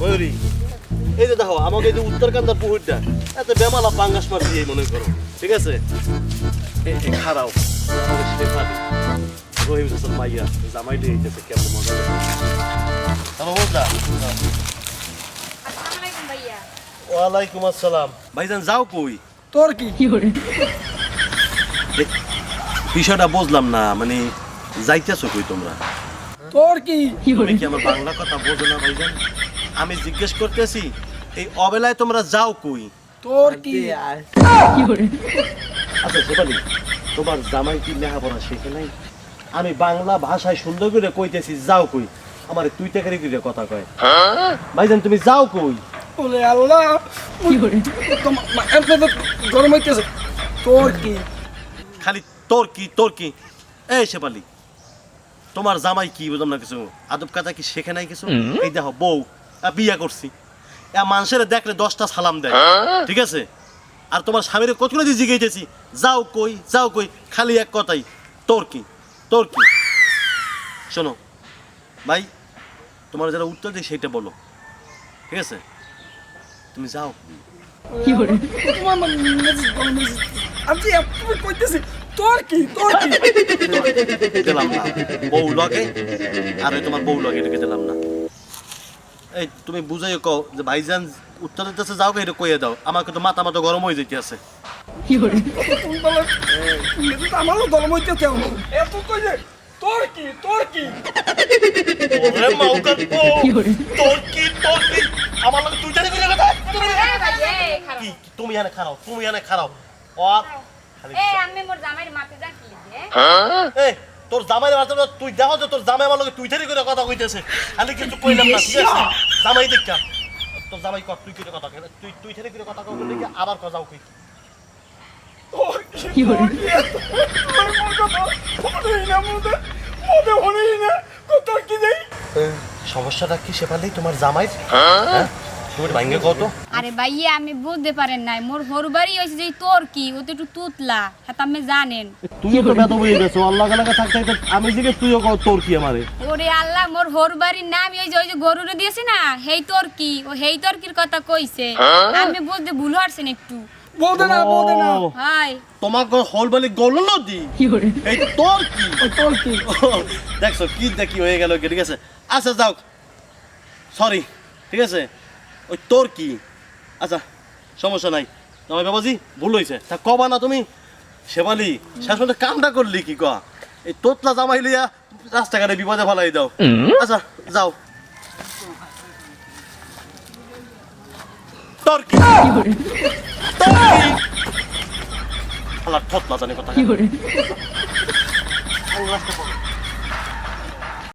ময়ূরী এই যে দেখো আমাকে এই যে উত্তরকান্দার পুকুরটা এত বেমালা পাঙ্গাস মাছ দিয়ে মনে করো ঠিক আছে এই খারাও রহিম হাসান মাইয়া জামাই দিয়ে যেতে কেমন মজা হ্যালো বুঝলা ওয়ালাইকুম আসসালাম ভাইজান যাও কই তোর কি বিষয়টা বুঝলাম না মানে যাইতেছো কই তোমরা তোর কি তুমি কি আমার বাংলা কথা বোঝো না ভাইজান আমি জিজ্ঞেস করতেছি এই অবেলায় তোমরা যাও কই তোর কি আচ্ছা সেবালি তোমার জামাই কি লেখাপড়া শেখে নাই আমি বাংলা ভাষায় সুন্দর করে কইতেছি যাও কই আমার তুই টাকারি করে কথা কয় ভাইজান তুমি যাও কই ওরে আল্লাহ গরম হইতেছে তোর কি খালি তোর কি এই শেফালি তোমার জামাই কি বুঝলাম না কিছু আদব কাজা কি শেখে নাই কিছু এই দেখো বউ বিয়া করছি মানুষের দেখলে 10টা সালাম দেয় ঠিক আছে আর তোমার স্বামীর কতগুলো দিয়ে জিজ্ঞেসেছি যাও কই খালি এক কথাই তোর কি শোনো ভাই তোমার যারা উত্তর দিই সেইটা বলো ঠিক আছে তুমি যাও আমি কইতেছি তোর কি দিলাম না বউ লগে আর তোমার বউ লগে এটাকে দিলাম না এই তুমি বুঝাই কও যে ভাইজান উত্তর দিতেছে যাও এটা কইয়ে দাও আমাকে তো মাথা গরম হয়ে যেতে আছে আমারও গরম হইতেছে এত কইলে তোর কি ওরে মাউকার বউ তোর কি আমার লগে তুই জানি কইলে কথা কি তুমি এনে খারাও আর আমি মোর জামাইর মাথা যা কি এই তোর জামাইয়ের মাথা তুই দেখো যে তোর জামাই আমার লগে তুই জানি করে কথা কইতেছে আমি কিছু কইলাম না ঠিক আছে জামাই দেখা তোর জামাই কত তুই করে কথা কই তুই জানি করে কথা কই দেখি আবার কথা কই সমস্যাটা কি শেফালি তোমার জামাই হ্যাঁ তুমি ভাঙ্গে কত আরে ভাইয়া আমি বুঝতে পারেন নাই মোর হরবাড়ি হইছে যে তোর কি ও তো একটু তুতলা হ্যাঁ আপনি জানেন তুইও তো বেদ হয়ে গেছো আল্লাহ লাগা থাকতে আমি জিগে তুইও কও তোর কি আমারে ওরে আল্লাহ মোর হরবাড়ির নাম ওই যে গরুরে দিয়েছি না হেই তোর কি ও হেই তোর কির কথা কইছে আমি বুঝতে ভুল হারছেন একটু বলতে না হাই তোমাকে হল বলে গলল দি এই তোর কি দেখছো কি দেখি হয়ে গেল ঠিক আছে আচ্ছা যাও সরি ঠিক আছে ওই তোর কি আচ্ছা সমস্যা নাই তোমার বাবাজি ভুল হয়েছে তা কবা না তুমি শেফালি শেষ পর্যন্ত কামটা করলি কি কয়া এই তোতলা জামাই লইয়া রাস্তাঘাটে বিপদে ফেলাই দাও আচ্ছা যাও তোর কি আল্লাহ ঠোঁটলা জানি কথা